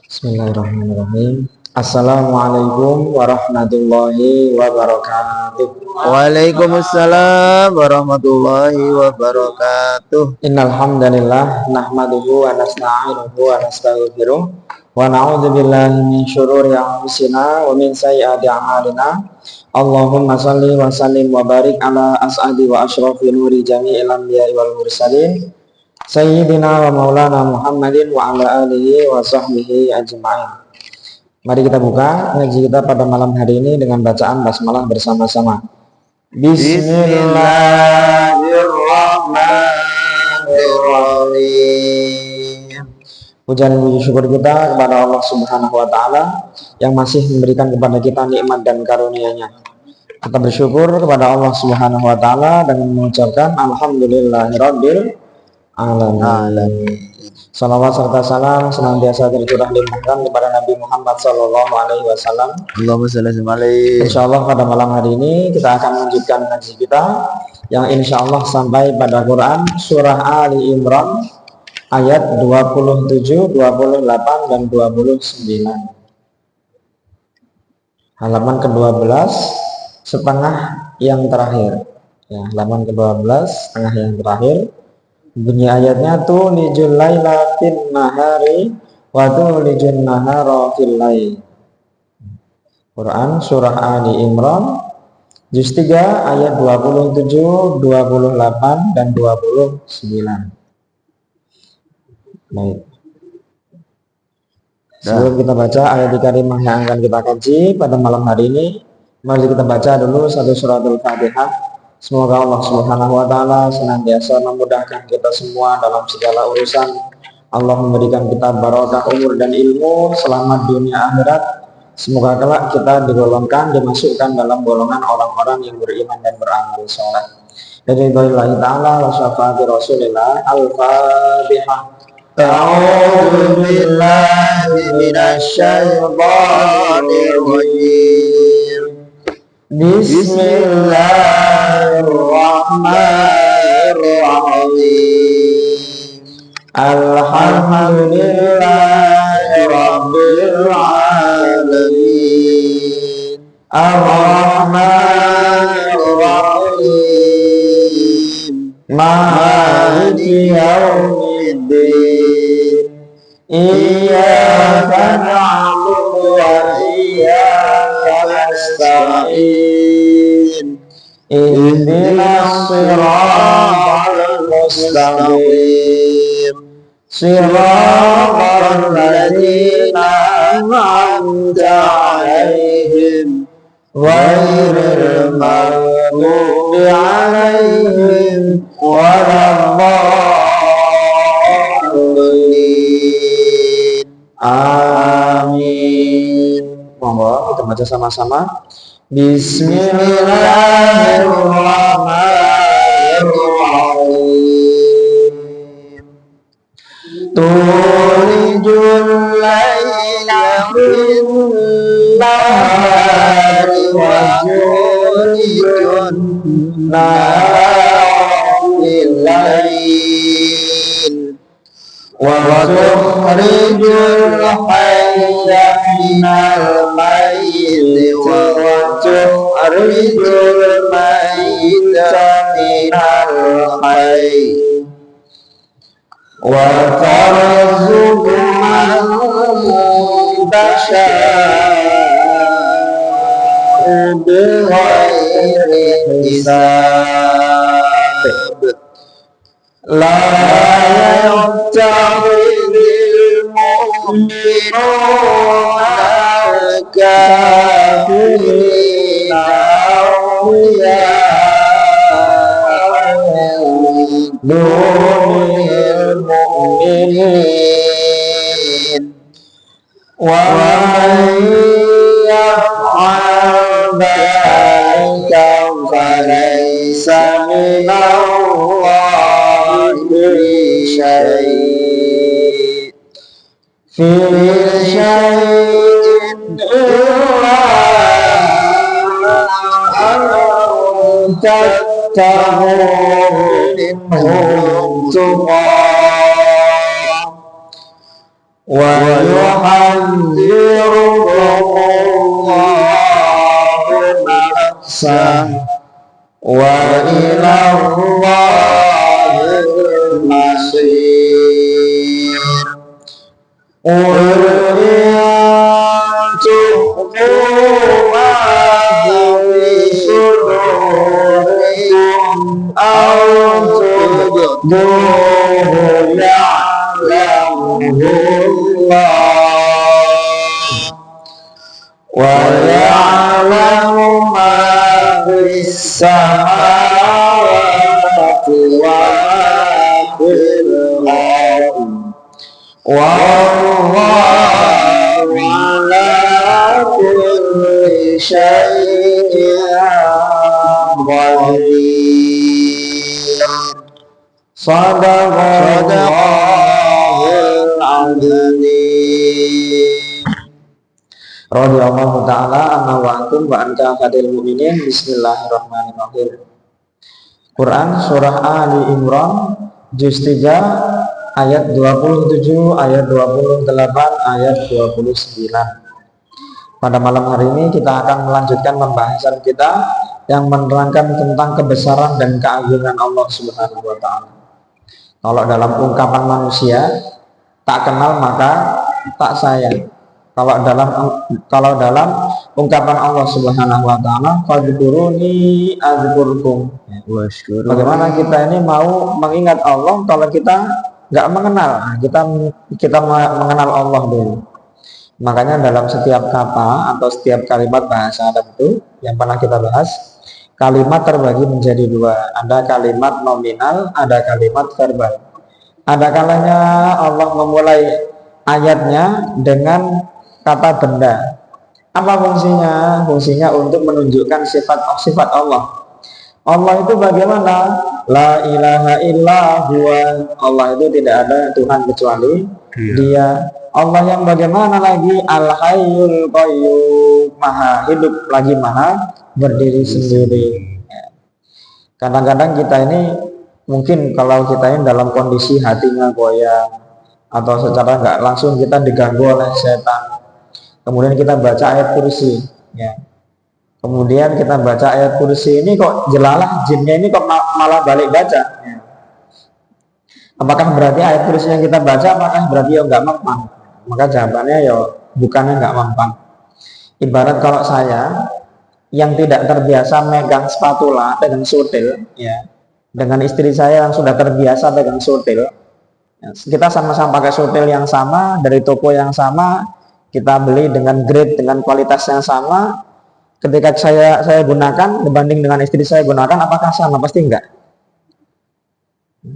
Bismillahirrahmanirrahim. Assalamualaikum warahmatullahi wabarakatuh. Waalaikumsalam warahmatullahi wabarakatuh. Innal hamdalillah nahmaduhu wa nasta'inuhu wa nastaghfiruh wa na'udzu billahi min syururi anfusina wa min sayyiati a'malina. Allahumma shalli wa sallim wa barik ala as'adi wa asyrafil nuri jami'il anbiya'i wal mursalin Sayyidina wa maulana Muhammadin wa ala alihi wa sahbihi ajma'in. Mari kita buka ngaji kita pada malam hari ini dengan bacaan basmalah bersama-sama. Bismillahirrahmanirrahim. Puja dan puji syukur kita kepada Allah Subhanahu wa taala yang masih memberikan kepada kita nikmat dan karunia-Nya. Kita bersyukur kepada Allah Subhanahu wa taala dengan mengucapkan alhamdulillahirabbil alamin. Salawat serta salam senantiasa tercurah limpahkan kepada Nabi Muhammad Sallallahu Alaihi Wasallam. Allahumma shalli alaihi. Insyaallah pada malam hari ini kita akan melanjutkan ngaji kita yang insyaallah sampai pada Quran surah Ali Imran ayat 27, 28 dan 29. Halaman ke-12 setengah yang terakhir. Ya, halaman ke-12 setengah yang terakhir. Bunyi ayatnya tulijul laila fin nahari wa tulijun nahara fil lail. Quran surah Ali Imran juz 3 ayat 27, 28 dan 29. Baik. Sebelum kita baca ayat karimah yang akan kita kaji pada malam hari ini, mari kita baca dulu satu suratul Fatihah. Semoga Allah Subhanahu wa taala senantiasa memudahkan kita semua dalam segala urusan. Allah memberikan kita barokah umur dan ilmu selamat dunia akhirat. Semoga kelak kita digolongkan, dimasukkan dalam golongan orang-orang yang beriman dan beramal saleh. Dari Allah taala wa syafaati Rasulillah. Al-Fatihah. A'udzu billahi minasy syaithanir rajim. Bismillahirrahmanirrahim. Alhamdulillahirabbil alamin. Ar-Rahmanir-Rahim. Maliki yaumiddin. Iyyaka na'budu wa iyyaka nasta'in. Ihdinas siratal mustaqim. Siratal ladzina an'amta 'alaihim ghairil maghdubi 'alaihim waladdallin. Amin. Monggo kita baca sama-sama. Bismillahirrahmanirrahim. Tulijul laila fin nahari wa tulijun nahara fil lail wa tukhrijul hayya minal mayyiti wa tukhrijul mayyita minal hayy wa tarzuqu man tasha'u bighairi hisab. La yattakhidhul mu'minuna al-kafirina awliya'a dunil mu'minin wa man yaf'al dhalika falaysa minallahi syai' fi syai'in illa an tattaqu minhum tuqaa wa yuhadzirullahu nafsah wa ila Allahil masir. Wa ya'lamu ma fis samawati wa fil ardi wallahu ala kulli syai'in qadir. Shadaqallahul azim. Radhiyallahu ta'ala anna wa antum wa anka fadil mu'minin. Bismillahirrahmanirrahim. Quran surah Ali Imran juz 3 ayat 27, ayat 28, ayat 29. Pada malam hari ini kita akan melanjutkan pembahasan kita yang menerangkan tentang kebesaran dan keagungan Allah Subhanahu wa ta'ala. Kalau dalam ungkapan manusia, tak kenal maka tak sayang. Kalau dalam ungkapan Allah Subhanahu wa ta'ala, fadhkuruni adzkurkum. Bagaimana kita ini mau mengingat Allah kalau kita nggak mengenal? Kita mengenal Allah dulu. Makanya dalam setiap kata atau setiap kalimat bahasa Arab itu yang pernah kita bahas, kalimat terbagi menjadi dua. Ada kalimat nominal, ada kalimat verbal. Ada kalanya Allah memulai ayatnya dengan kata benda. Apa fungsinya? Fungsinya untuk menunjukkan sifat Allah. Allah itu bagaimana? La ilaha illa huwa. Allah itu tidak ada Tuhan kecuali Dia. Allah yang bagaimana lagi? Al-Hayyul Qayyum, maha hidup lagi maha berdiri sendiri. Kadang-kadang kita ini mungkin kalau kita ini dalam kondisi hatinya goyang atau secara nggak langsung kita diganggu oleh setan. Kemudian kita baca ayat kursi, ya. Kemudian kita baca ayat kursi ini kok jelalah jinnya ini kok malah balik baca. Ya. Apakah berarti ayat kursi yang kita baca apakah berarti ya nggak mempan? Maka jawabannya ya bukannya nggak mempan. Ibarat kalau saya yang tidak terbiasa megang spatula dengan sutil, ya, dengan istri saya yang sudah terbiasa pegang sutil, ya, kita sama-sama pakai sutil yang sama dari toko yang sama. Kita beli dengan grade, dengan kualitas yang sama. Ketika saya gunakan dibanding dengan istri saya gunakan, apakah sama? Pasti enggak.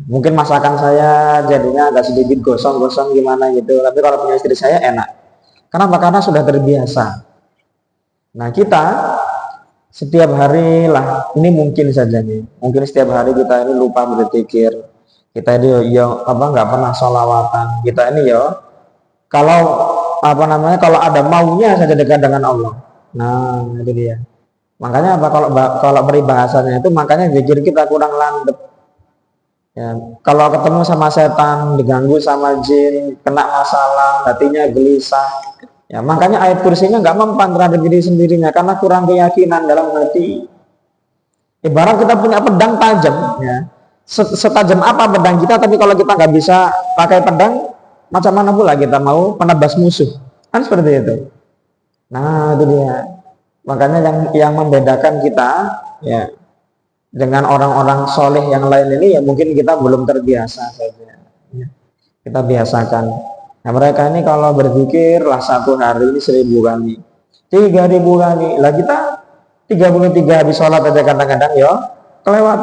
Mungkin masakan saya jadinya agak sedikit gosong-gosong gimana gitu. Tapi kalau punya istri saya enak. Kenapa? Karena sudah terbiasa. Nah kita setiap hari lah, ini mungkin saja nih. Mungkin setiap hari kita ini lupa berzikir. Kita ini nggak pernah sholawatan. Kita ini kalau kalau ada maunya saja dekat dengan Allah. Nah, itu dia. Makanya kalau peribahasanya itu makanya zikir kita kurang landep. Ya, kalau ketemu sama setan, diganggu sama jin, kena masalah, hatinya gelisah. Ya, makanya ayat kursinya nggak mempan terhadap diri sendirinya karena kurang keyakinan dalam hati. Ibarat kita punya pedang tajam, ya. Setajam apa pedang kita, tapi kalau kita nggak bisa pakai pedang, macam mana pula kita mau menebas musuh? Kan seperti itu. Nah, itu dia. Makanya yang membedakan kita ya dengan orang-orang soleh yang lain ini ya mungkin kita belum terbiasa saja. Ya, kita biasakan. Nah, mereka ini kalau berzikir lah satu hari ini 1000 kali, 3000 kali. Lah kita 33 habis sholat aja kadang-kadang kelewat.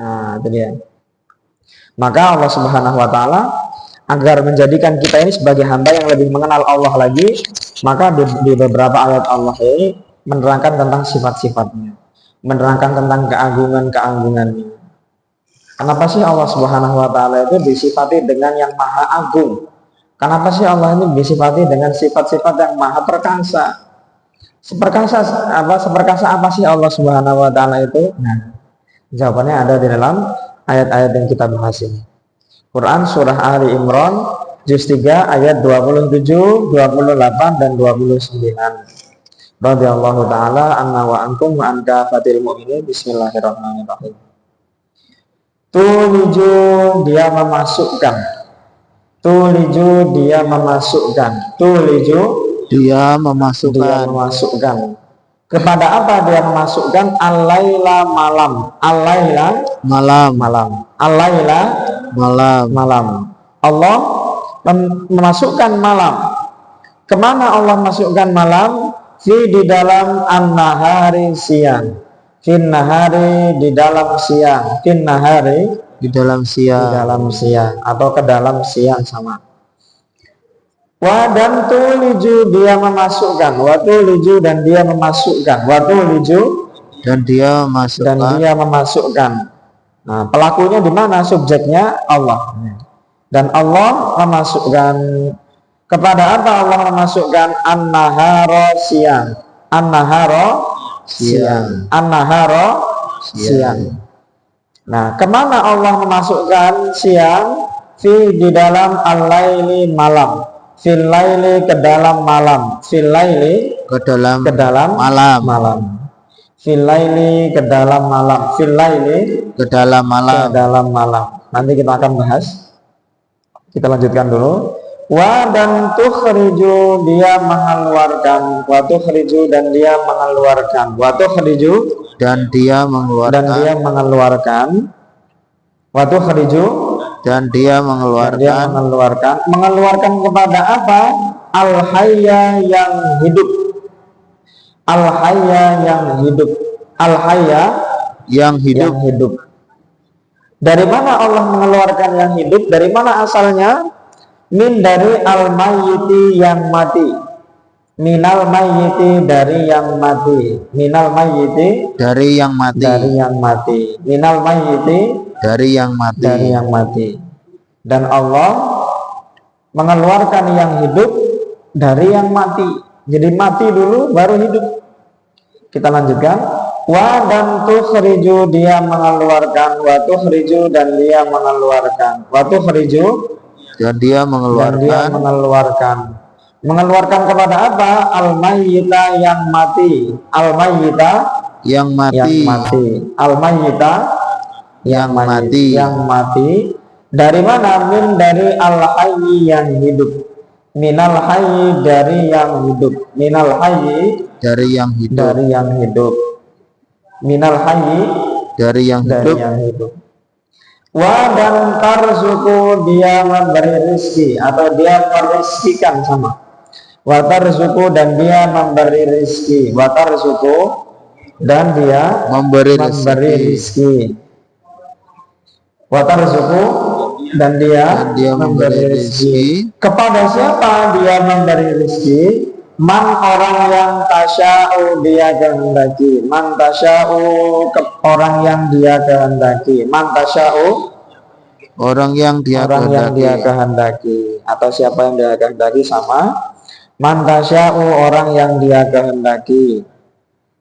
Nah, itu dia. Maka Allah Subhanahu wa ta'ala agar menjadikan kita ini sebagai hamba yang lebih mengenal Allah lagi, maka di beberapa ayat Allah ini menerangkan tentang sifat-sifatnya, menerangkan tentang keagungan-keagungannya. Kenapa sih Allah Subhanahu wa ta'ala itu disifati dengan yang maha agung? Kenapa sih Allah ini disifati dengan sifat-sifat yang maha perkasa? Seperkasa apa sih Allah Subhanahu wa ta'ala itu? Nah, jawabannya ada di dalam ayat-ayat yang kita bahas ini. Quran surah Ali Imran juz 3 ayat 27, 28 dan 29. Radhiyallahu taala anna wa ankum wa an kafatil mu'minin. Bismillahirrahmanirrahim. Tuliju dia memasukkan. Tuliju dia memasukkan. Tuliju Dia dia memasukkan. memasukkan. Kepada apa dia memasukkan? Al-laila malam. Al-laila Malam. malam. Al-laila Malam. malam. Allah memasukkan malam. Kemana Allah masukkan malam? Di dalam an-nahari siang. Fin nahari di dalam siang. Fin nahari Di dalam di siang. dalam siang atau ke dalam siang sama. Wa dan tuliju dia memasukkan. Wa tuliju dan dia memasukkan. Wa tuliju Dan dia dan memasukkan. dia memasukkan. Nah, pelakunya di mana? Subjeknya Allah. Dan Allah memasukkan. Kepada apa Allah memasukkan? An-nahara siang. An-nahara siang. An-nahara siang. Nah, kemana Allah memasukkan siang? Di dalam al-laili malam. Fil laili ke dalam malam. Fil laili Ke dalam ke dalam malam. malam. Fil laili ke dalam malam. Fil laili Ke dalam ke malam. dalam malam. Nanti kita akan bahas. Kita lanjutkan dulu. Wa dan tukhriju dia mengeluarkan. Wa tukhriju dan dia mengeluarkan. Wa tukhriju Dan dia dan mengeluarkan. dia mengeluarkan. Wa tukhriju Dan dia dan dia mengeluarkan. mengeluarkan. Mengeluarkan kepada apa? Al-hayya yang hidup. Al-hayya yang hidup. Al-hayya Yang hidup. yang hidup. Dari mana Allah mengeluarkan yang hidup? Dari mana asalnya? Min dari al-mayyiti yang mati. Minal mayyiti dari yang mati. Minal mayyiti Dari yang mati. dari yang mati. Minal mayyiti Dari yang mati. dari yang mati. Dan Allah mengeluarkan yang hidup dari yang mati. Jadi mati dulu baru hidup. Kita lanjutkan. Wa dan tukhriju dia mengeluarkan. Wa tukhriju dan dia mengeluarkan. Wa tukhriju Dan dia dan dia mengeluarkan. mengeluarkan. Mengeluarkan kepada apa? Al-mayyita yang mati. Al-mayyita Yang yang mati. mati. Al-mayyita Yang mati. yang mati. Dari mana? Min dari al-hayyi yang hidup. Minal hayyi dari yang hidup. Minal hayyi Dari yang hidup. dari yang hidup. Minal hayyi Dari yang dari hidup. yang hidup. Wa dan tarzuku dia memberi rizki atau dia merizkikan sama. Wa tarzuku dan dia memberi rizki. Wa tarzuku dan dia Memberi memberi rezeki. rizki. Wa tarzuku dan dia Dan dia memberi rezeki. Kepada siapa dia memberi rizki? Man orang yang tasya'u dia kehendaki. Man tasya'u orang yang dia kehendaki. Man tasya'u Orang yang dia orang yang dia kehendaki. kehendaki. Atau siapa yang dia kehendaki sama. Man tasya'u orang yang dia kehendaki.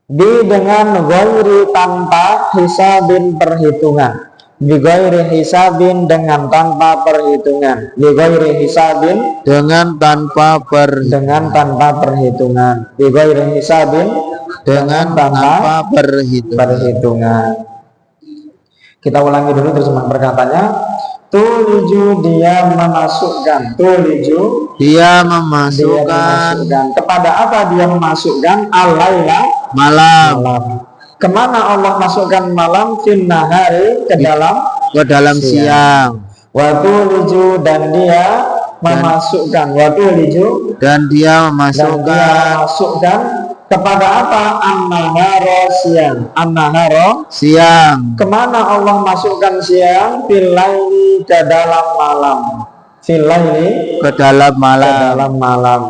Bi dengan ghairi tanpa hisabin perhitungan. Bi ghairi hisabin dengan tanpa perhitungan. Bi ghairi hisabin Dengan tanpa dengan tanpa perhitungan. Bi ghairi hisabin dengan tanpa perhitungan. perhitungan. Kita ulangi dulu terjemahan perkataannya. Tuliju dia memasukkan. Tuliju Dia dia memasukkan memasukkan. Kepada apa dia memasukkan? Al-laila malam malam. Kemana Allah masukkan malam? Fin nahari ke dalam ke dalam siang. wa tuliju dan dia memasukkan. Wa tuliju Dan dia dan dia memasukkan masukkan kepada apa? An-nahara siang. An-nahara siang. kemana Allah masukkan siang? Fil laili ke dalam malam. Fil laili Ke dalam ke malam. dalam malam.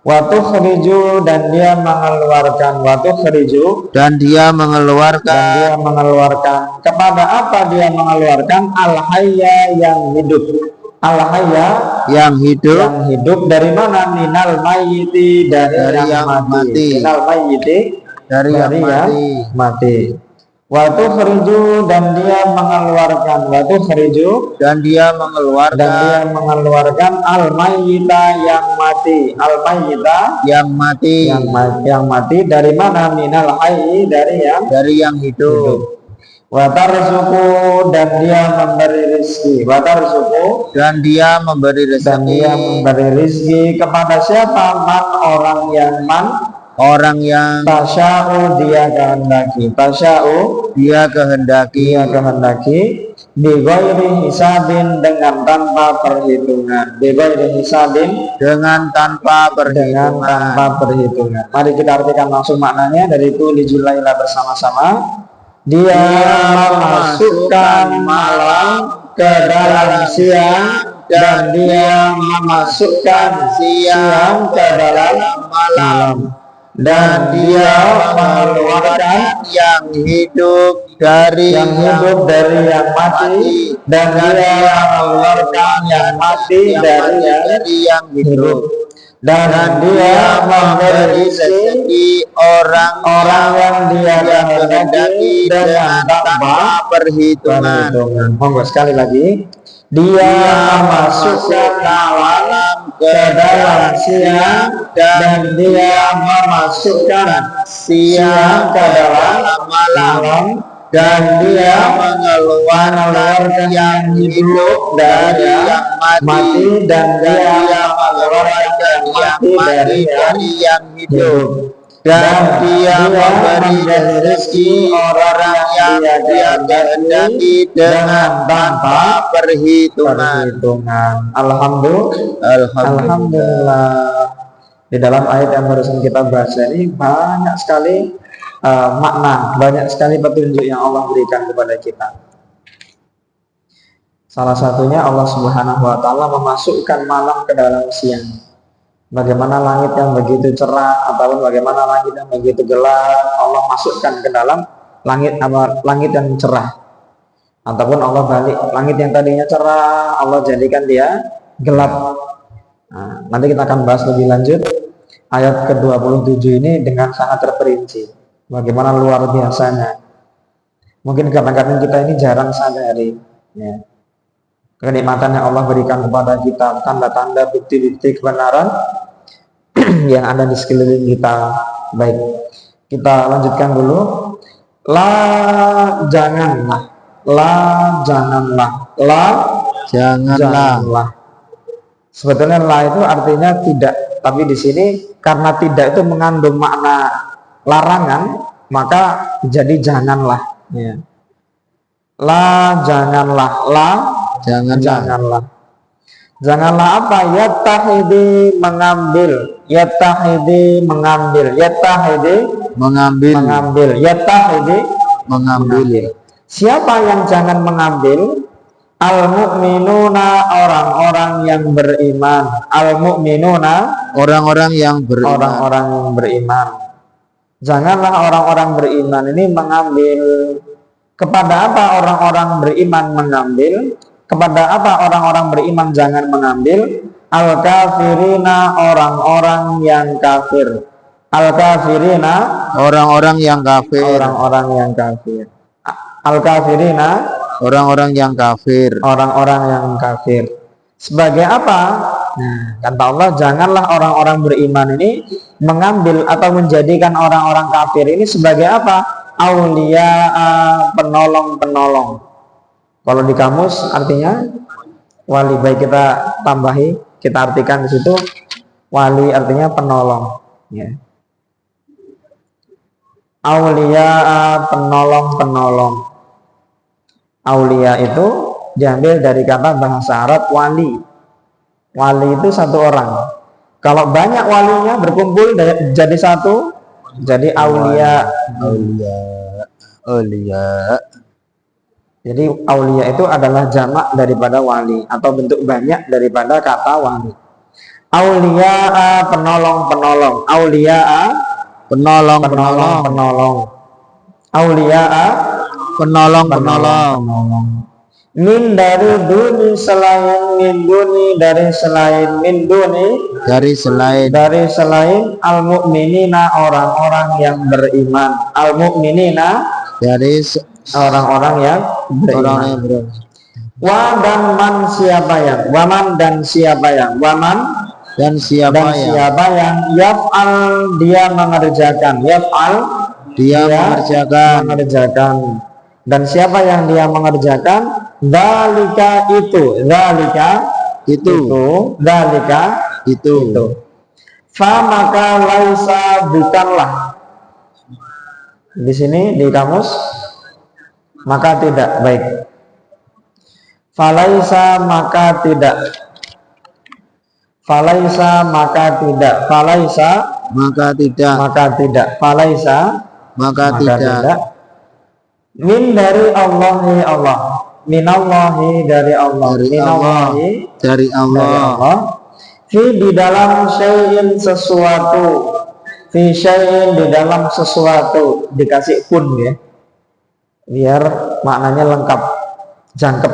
Wa tukhriju dan dia mengeluarkan. Wa tukhriju Dan dia dan mengeluarkan. dia mengeluarkan. Kepada apa dia mengeluarkan? Al-hayya yang hidup. Al-hayya Yang hidup. yang hidup dari mana? Minal mayyiti dari Dari yang yang mati. mati. Minal mayyiti Dari yang dari yang mati. mati. Wa tukhriju, dan dia mengeluarkan, wa tukhriju, dan dia mengeluarkan al-mayyita, yang mati, al-mayyita, yang mati dari mana? Minal hayyi, dari yang hidup. Wa tarzuqu, dan dia memberi rezeki, wa tarzuqu, dan dia memberi rezeki kepada siapa? Man, orang yang tasya'u, dia kehendaki, bi ghairi hisabin, dengan tanpa perhitungan, dengan tanpa perhitungan. Mari kita artikan langsung maknanya dari tulijul laila bersama-sama. Dia memasukkan malam ke dalam siang, dan dia memasukkan siang ke dalam malam, dan dia mengeluarkan yang hidup dari yang mati, dan dia mengeluarkan yang mati dari yang hidup, dan dia memberi rezeki orang-orang yang dia kehendaki dengan tanpa perhitungan. Monggo sekali lagi. Dia memasukkan malam ke dalam siang, dan dia memasukkan siang ke dalam malam, dan dia mengeluarkan yang hidup dari yang mati, dan dia mengeluarkan yang mati dari yang hidup, dan dia memberi rezeki orang yang dia kehendaki dengan tanpa perhitungan. Alhamdulillah. Di dalam ayat yang barusan kita baca ini banyak sekali makna, banyak sekali petunjuk yang Allah berikan kepada kita. Salah satunya Allah Subhanahu wa Ta'ala memasukkan malam ke dalam siang. Bagaimana langit yang begitu cerah ataupun bagaimana langit yang begitu gelap, Allah masukkan ke dalam langit yang cerah. Ataupun Allah balik, langit yang tadinya cerah Allah jadikan dia gelap. Nah, nanti kita akan bahas lebih lanjut ayat ke-27 ini dengan sangat terperinci. Bagaimana luar biasanya. Mungkin kadang-kadang kita ini jarang sadari ya, kenikmatan yang Allah berikan kepada kita, tanda-tanda, bukti-bukti kebenaran yang ada di sekeliling kita. Baik, kita lanjutkan dulu. Janganlah. Sebetulnya la itu artinya tidak, tapi di sini karena tidak itu mengandung makna larangan, maka jadi janganlah. Ya. Janganlah apa? Yattahidi, mengambil. Siapa yang jangan mengambil? Al-mu'minuna, orang-orang yang beriman. Orang-orang yang beriman. Janganlah orang-orang beriman ini mengambil. Kepada apa orang-orang beriman mengambil? Kepada apa orang-orang beriman jangan mengambil? Al-kafirina, orang-orang yang kafir. Al-kafirina, orang-orang yang kafir. Al-kafirina, orang-orang yang kafir. Sebagai apa? Nah, kata Allah, janganlah orang-orang beriman ini mengambil atau menjadikan orang-orang kafir ini sebagai apa? Aulia, penolong. Kalau di kamus artinya wali. Baik, kita tambahi, kita artikan di situ wali artinya penolong. Ya. Aulia, penolong. Aulia itu diambil dari kata bahasa Arab wali. Wali itu satu orang. Kalau banyak walinya berkumpul jadi satu, jadi aulia. Jadi aulia itu adalah jamak daripada wali atau bentuk banyak daripada kata wali. Aulia, penolong. Aulia, penolong. Aulia, penolong. Min dari duni, selain min duni, dari selain min duni, dari selain al mu'minina, orang-orang yang beriman. Al mu'minina, dari orang-orang yang orang yang beriman. beriman. Wa dan man siapa yang, waman dan siapa yang, waman Dan siapa dan yang siapa yang yaf'al dia mengerjakan, yaf'al dia mengerjakan mengerjakan, dan siapa yang dia mengerjakan, dzalika itu, dzalika itu dzalika itu fa maka laisa bukanlah, di sini di kamus maka tidak, baik, falaisa maka tidak, falaisa maka tidak, falaisa maka tidak maka tidak, falaisa maka tidak min dari Allahi Allah, minallahi dari Allah, dari Allah minallahi dari dari Allah Allah, fi di dalam syai'in sesuatu, fi syai'in di dalam sesuatu, dikasih pun ya, biar maknanya lengkap, jangkep,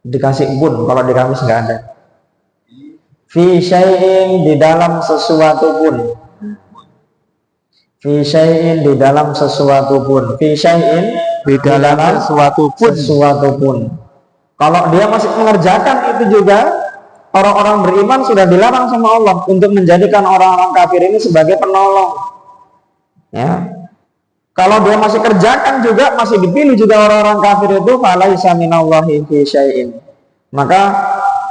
dikasih pun, kalau di kamus nggak ada. Fi syai'in di dalam sesuatu pun, fi syai'in di dalam sesuatu pun, fi syai'in di dalam sesuatu pun. Kalau dia masih mengerjakan itu juga, orang-orang beriman sudah dilarang sama Allah untuk menjadikan orang-orang kafir ini sebagai penolong. Ya. Kalau dia masih kerjakan juga, masih dipilih juga orang-orang kafir itu, falaisa minallahi fi syai'in. Maka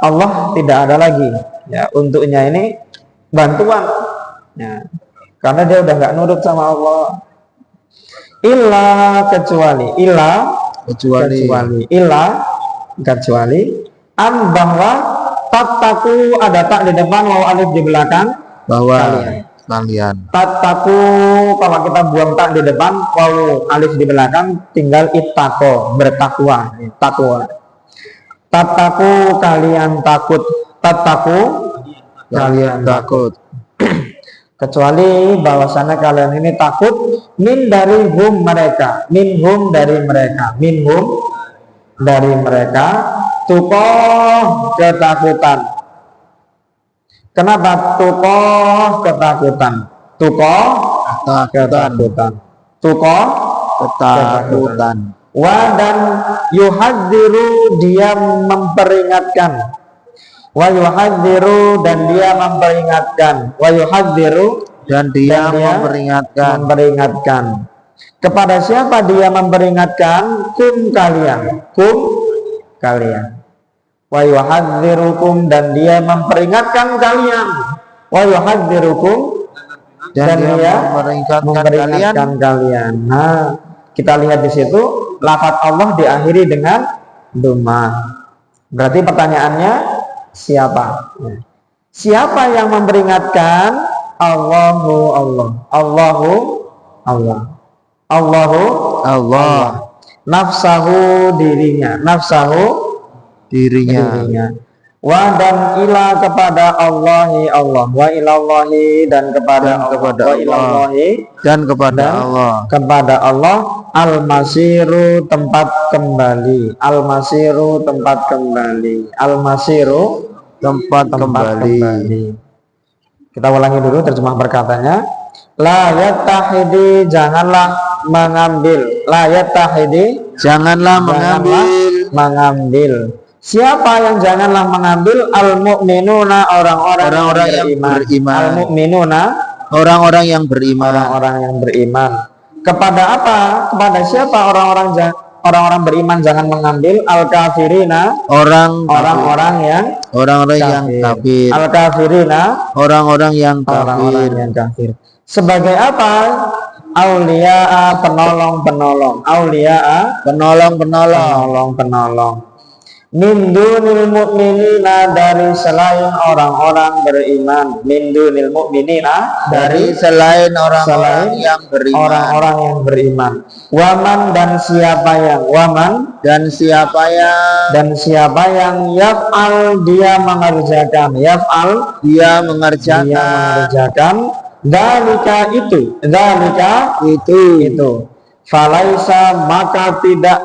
Allah tidak ada lagi ya untuknya ini bantuan. Ya. Karena dia udah nggak nurut sama Allah. Illa kecuali an bahwa tattaku ada tak di depan, waw alif di belakang, Bahwa kalian tattaku, kalau kita buang tak di depan, waw alif di belakang, tinggal ittaqo, bertakwa, takwa. Tattaku kalian takut, tattaku kalian takut, kecuali bahwasannya kalian ini takut min dari hum mereka, minhum dari mereka, minhum dari mereka, tukoh ketakutan. Kenapa tukoh ketakutan? Tukoh ketakutan, tukoh ketakutan. wa dan yuhadziru dia memperingatkan, wa yuhadziru dan dia memperingatkan, wa yuhadziru Dan dia memperingatkan. Kepada siapa dia memperingatkan? Kum kalian, wa yuhadzirukum dan dia memperingatkan kalian, wa yuhadzirukum dan dia memperingatkan kalian. Nah, kita lihat di situ lafaz Allah diakhiri dengan dhamma. Berarti pertanyaannya siapa? Siapa yang memperingatkan? Allahu Allah. Nafsahu dirinya. Wa dan ila kepada Allahi Allah, wa ilallahi dan kepada Allah, kepada Allah, al-masiru tempat kembali, tempat kembali. Kita ulangi dulu terjemah perkataannya. La yattahidi janganlah mengambil, la yattahidi janganlah mengambil. Siapa yang janganlah mengambil? Al-mu'minuna orang-orang yang beriman. Al-mu'minuna orang-orang yang beriman. Kepada apa? Kepada siapa orang-orang beriman jangan mengambil? Al-kafirina orang-orang yang kafir. Al-kafirina Orang-orang yang kafir. Sebagai apa? Auliya'a penolong-penolong. Auliya'a penolong-penolong. Min dunil mu'minina dari selain orang-orang beriman. Min dunil mu'minina dari selain orang-orang yang beriman. Waman dan siapa yang yaf'al dia mengerjakan. Dzalika itu. Falaisa maka tidak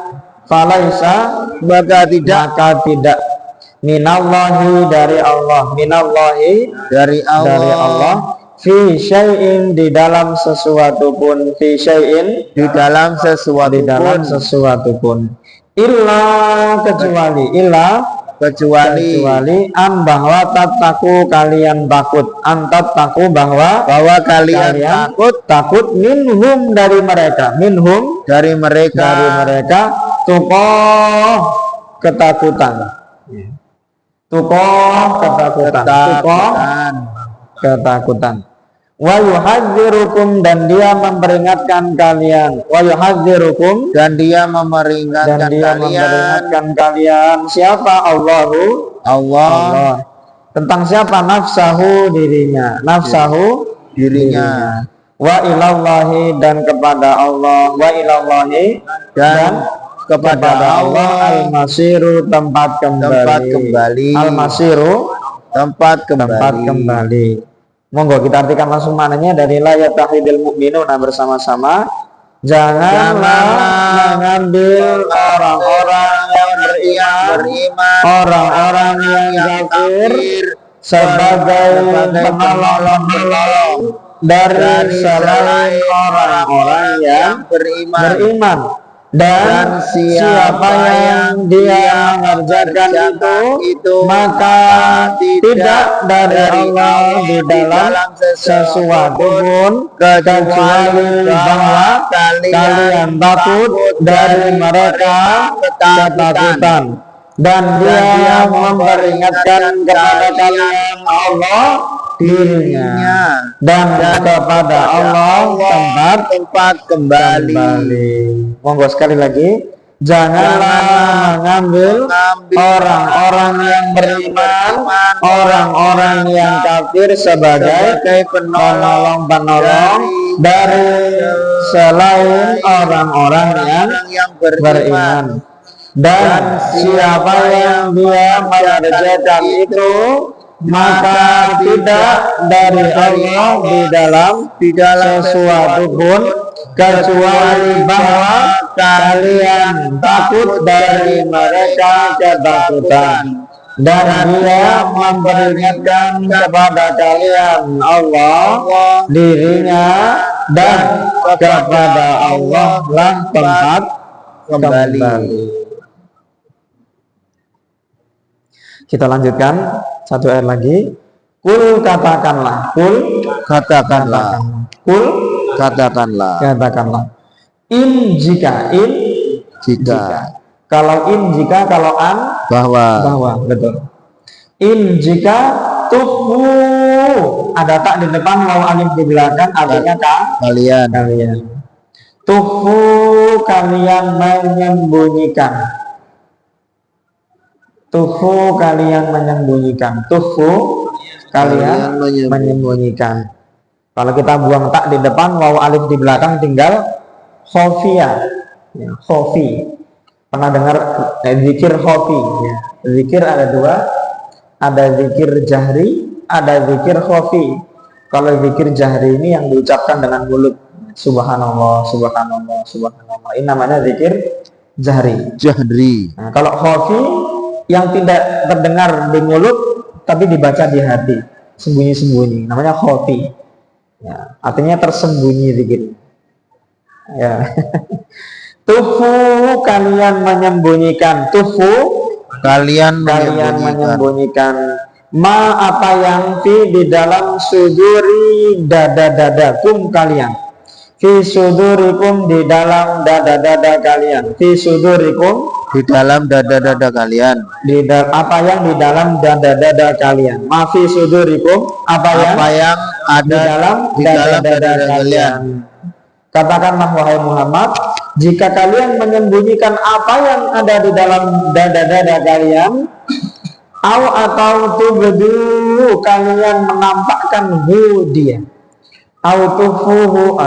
minallahi dari Allah fi syai'in di dalam sesuatu pun, fi syai'in di dalam sesuatu pun, illa kecuali kecuali an bahwa tattaku kalian takut, antat taku bahwa kalian takut minhum dari mereka, tuqah ketakutan, wa yuhadzirukum dan dia memperingatkan kalian, dan dia memperingatkan kalian siapa? Allah tentang siapa? Nafsahu dirinya, wa ilallahi dan kepada Allah, dan kepada Allah al-masiru tempat kembali, tempat kembali. Monggo kita artikan langsung maknanya dari la yatahidul mu'minuna bersama-sama. Janganlah mengambil orang-orang yang beriman, orang-orang yang kafir sebagai penolong dari selain orang-orang yang beriman. Dan siapa yang dia mengerjakan itu, maka tidak dari Allah di dalam sesuatu pun kecuali bahwa kalian takut dari mereka ketakutan. Dan dia memperingatkan kepada kalian Allah dirinya, dan kepada Allah tempat kembali. Monggo sekali lagi, janganlah mengambil orang-orang yang beriman, orang-orang yang kafir sebagai penolong dari selain orang-orang yang beriman. Dan siapa yang dia mengerjakan itu, maka tidak dari Allah di dalam sesuatu pun kecuali bahwa kalian takut dari mereka ketakutan. Dan dia memperingatkan kepada kalian Allah dirinya, dan kepada Allah lah tempat kembali. Kita lanjutkan satu ayat lagi. Kul katakanlah, in jika kalau an bahwa betul. In jika tuhu ada tak di depan, waw alif di belakang, artinya kalian. Tuhu kalian menyembunyikan. Tuhu kalian menyembunyikan. Kalau kita buang tak di depan, waw alif di belakang, tinggal khofiyah. Khofi. Pernah dengar zikir khofi? Zikir ada dua, ada zikir jahri, ada zikir khofi. Kalau zikir jahri ini yang diucapkan dengan mulut, subhanallah, subhanallah, subhanallah. Ini namanya zikir jahri. Nah, kalau khofi yang tidak terdengar di mulut tapi dibaca di hati, sembunyi-sembunyi, namanya khofi. Ya, artinya tersembunyi zikir. Ya. Tufu kalian menyembunyikan, kalian menyembunyikan ma apa yang di dalam suduri dada-dadakum kalian. Fi sudurikum di dalam dada-dada kalian. Fi sudurikum di dalam dada-dada kalian. Apa yang di dalam dada-dada kalian. Ma fi sudurikum apa yang ada di dalam dada-dada kalian. Katakanlah wahai Muhammad, jika kalian menyembunyikan apa yang ada di dalam dada-dada kalian, atau tubdu kalian menampakkan dia. Autufuhu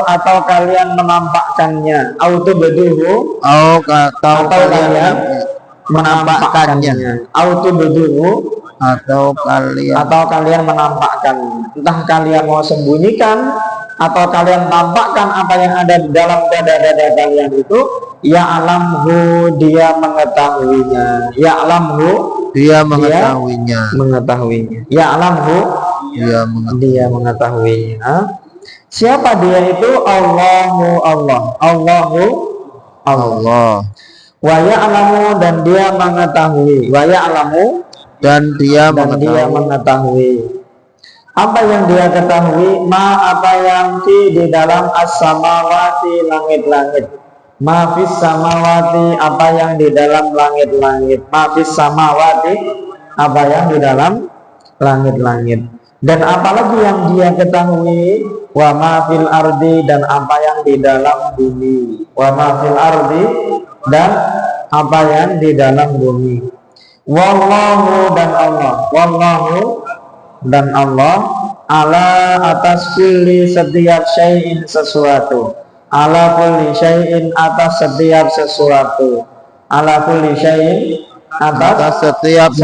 atau kalian menampakkannya, atau kalian menampakkannya, atau kalian menampakkan. Entah kalian mau sembunyikan atau kalian tampakkan apa yang ada di dalam dada-dada kalian itu, ya'lamhu dia mengetahuinya, ya'lamhu dia mengetahuinya, ya'lamhu Dia mengetahuinya. Siapa dia itu? Allahu Allah. Allahu Allah. Wa ya'lamu, dan dia mengetahui. Wa ya'lamu, Dan dia mengetahui. Apa yang dia ketahui? Apa yang di dalam as-samawati, langit-langit. Ma fis samawati, apa yang di dalam langit-langit. Ma fis samawati, apa yang di dalam langit-langit. Dan apalagi yang dia ketahui? Wa ma fil ardi, dan apa yang di dalam bumi. Wa ma fil ardi, dan apa yang di dalam bumi. Wallahu, dan Allah. Wallahu, dan Allah ala atas kulli, setiap syai'in, sesuatu. Ala kulli syai'in, atas setiap sesuatu. Ala kulli syai'in, atas setiap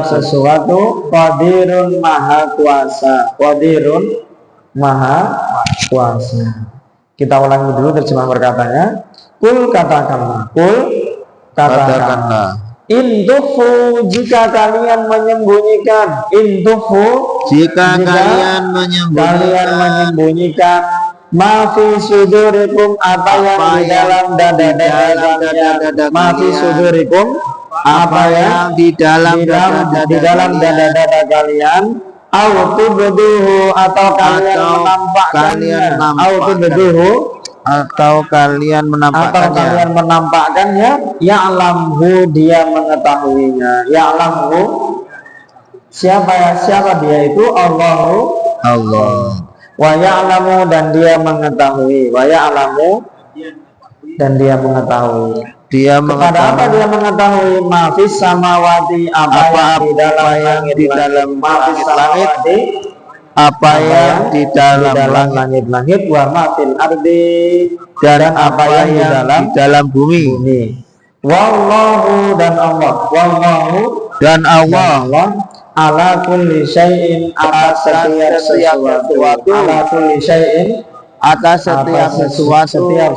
sesuatu. Qadirun, maha kuasa. Qadirun, maha kuasa. Kita ulangi dulu terjemahan perkataannya. Kul, katakanlah. Kul, katakanlah. Intufu, jika kalian menyembunyikan. Intufu, jika kalian menyembunyikan. Ma fi sudurikum, apa yang di dalam dada-dada kalian. Ma fi sudurikum, apa yang di dalam dada-dada kalian. Au tubduhu, atau kalian menampakkannya. Au tubduhu, atau kalian menampakkannya. Ya'lamhu, dia mengetahuinya. Ya'lamhu, siapa dia itu? Allahu Allah. Wa ya'lamu, dan dia mengetahui. Wa ya'lamu, dan dia mengetahui. Kepada apa dia mengetahui? Ma fis samawati, apa yang di dalam langit, apa yang di dalam langit-langit. Wa ma fil ardi, dan apa yang di dalam bumi. Wallahu, dan Allah. Wallahu, dan Allah ala kulli syai'in, atas setiap sesuatu. Ala kulli syai'in, atas setiap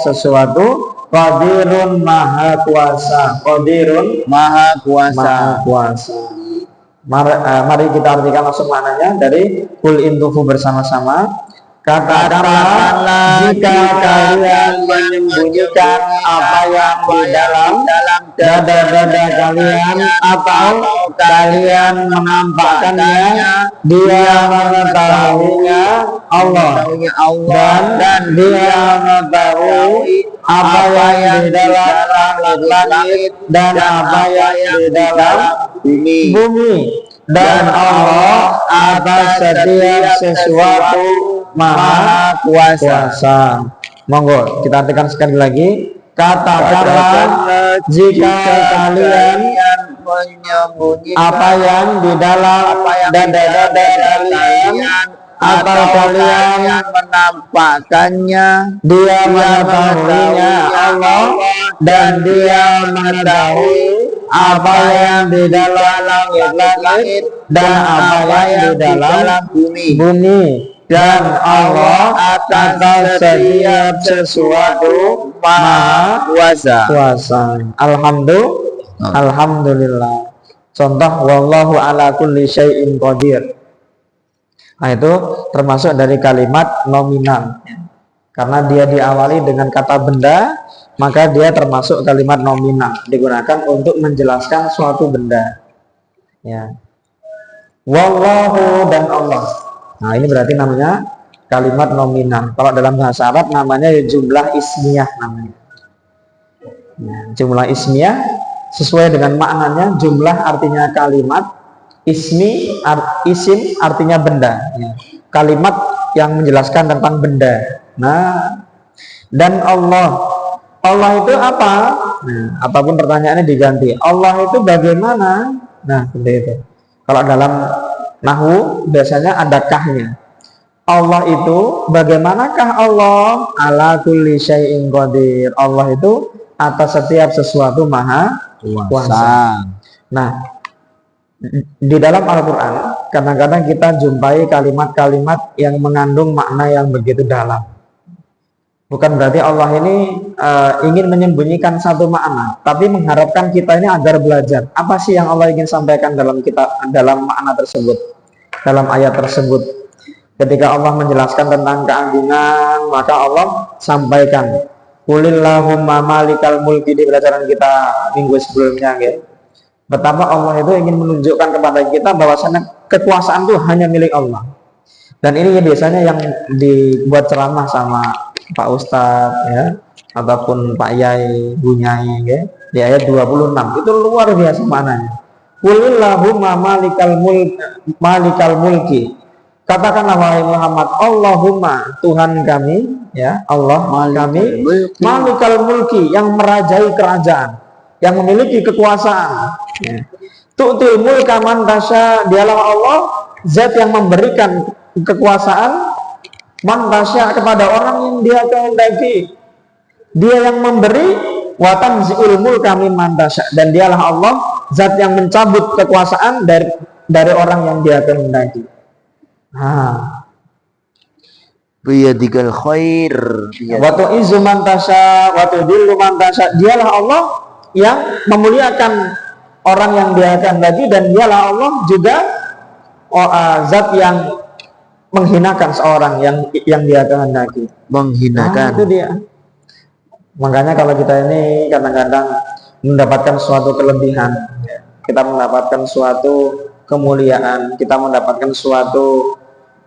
sesuatu. Qadirun, maha kuasa. Qadirun, maha kuasa. Mari kita artikan langsung maknanya dari kul intufu bersama-sama. Katakanlah, jika kalian menyembunyikan apa yang di dalam dada-dada kalian, atau kalian menampakkannya, dia mengetahuinya, Allah. Dan dia mengetahui apa yang di dalam langit dan apa yang di dalam bumi. Dan Allah atas setiap sesuatu maha kuasa. Monggo kita artikan sekali lagi. Katakanlah, jika kalian menyembunyikan apa yang di dalam dada-dada kalian, atau kalian menampakkannya, dia mengetahuinya, Allah. Dan dia mengetahui apa yang di dalam langit dan apa yang di dalam bumi. Dan Allah atas setiap sesuatu maha kuasa. Alhamdulillah. Contoh, wallahu ala kulli syai'in qadir. Nah, itu termasuk dari kalimat nominal. Karena dia diawali dengan kata benda, maka dia termasuk kalimat nominal, digunakan untuk menjelaskan suatu benda. Ya. Wallahu, dan Allah. Nah, ini berarti namanya kalimat nominal. Kalau dalam bahasa Arab namanya jumlah ismiyah namanya. Ya, jumlah ismiyah sesuai dengan maknanya. Jumlah artinya kalimat, isim artinya benda. Ya. Kalimat yang menjelaskan tentang benda. Nah, dan Allah itu apa? Nah, apapun pertanyaannya diganti. Allah itu bagaimana? Nah, seperti itu. Kalau dalam nahwu biasanya ada kahnya. Allah itu bagaimanakah Allah? Ala kulli syai'in qadir. Allah itu atas setiap sesuatu maha kuasa. Nah, di dalam Al-Quran kadang-kadang kita jumpai kalimat-kalimat yang mengandung makna yang begitu dalam. Bukan berarti Allah ini ingin menyembunyikan satu makna, tapi mengharapkan kita ini agar belajar apa sih yang Allah ingin sampaikan dalam makna tersebut, dalam ayat tersebut. Ketika Allah menjelaskan tentang keagungan, maka Allah sampaikan, Qulillahumma malikal mulki, di pelajaran kita minggu sebelumnya, ya. Betapa Allah itu ingin menunjukkan kepada kita bahwasanya kekuasaan itu hanya milik Allah. Dan ini biasanya yang dibuat ceramah sama Pak Ustadz, ya, ataupun Pak Yai, Bu Nyai, ya, di ayat 26 itu luar biasa maknanya. Qulillahumma malikal mulki, katakanlah wahai Muhammad, Allahumma, Tuhan kami, ya Allah kami, malikal mulki, yang merajai kerajaan, yang memiliki kekuasaan, ya. Tu'til mulka man tasya, dialah Allah zat yang memberikan kekuasaan man tasya kepada orang yang dia kehendaki. Dia yang memberi, wa tanzi'ul mulka mimman tasya, dan dialah Allah zat yang mencabut kekuasaan dari orang yang dia kehendaki. Biyadikal khair, Wa tu'izzu man tasya wa tudillu man tasya, dialah Allah yang memuliakan orang yang dia kehendaki, dan dialah Allah juga zat yang menghinakan seorang yang dia kehendaki. menghinakan. Itu dia. Makanya kalau kita ini kadang-kadang mendapatkan suatu kelebihan, kita mendapatkan suatu kemuliaan, kita mendapatkan suatu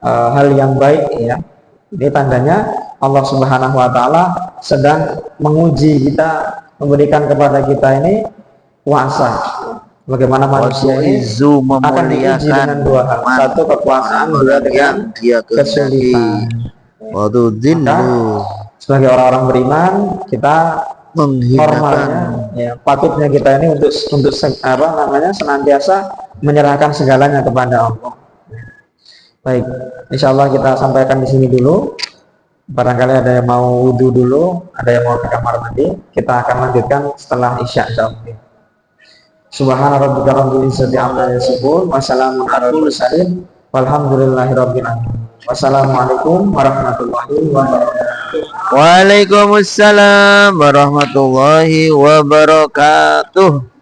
hal yang baik, ya. Ini tandanya Allah Subhanahu wa taala sedang menguji kita, memberikan kepada kita ini kuasa. Bagaimana manusia ini akan diuji dengan dua hal. Satu, kekuasaan, dua dengan kesulitan. Sebagai orang-orang beriman, kita normalnya, ya, patutnya kita ini untuk senantiasa menyerahkan segalanya kepada Allah. Baik, insya Allah kita sampaikan di sini dulu. Barangkali ada yang mau wudhu dulu, ada yang mau ke kamar mandi. Kita akan lanjutkan setelah isya, insyaallah. Subhana rabbika rabbil izzati amma yasifun, wa salamun alal mursalin, walhamdulillahi rabbil alamin. Wassalamualaikum warahmatullahi wabarakatuh. Waalaikumsalam warahmatullahi wabarakatuh.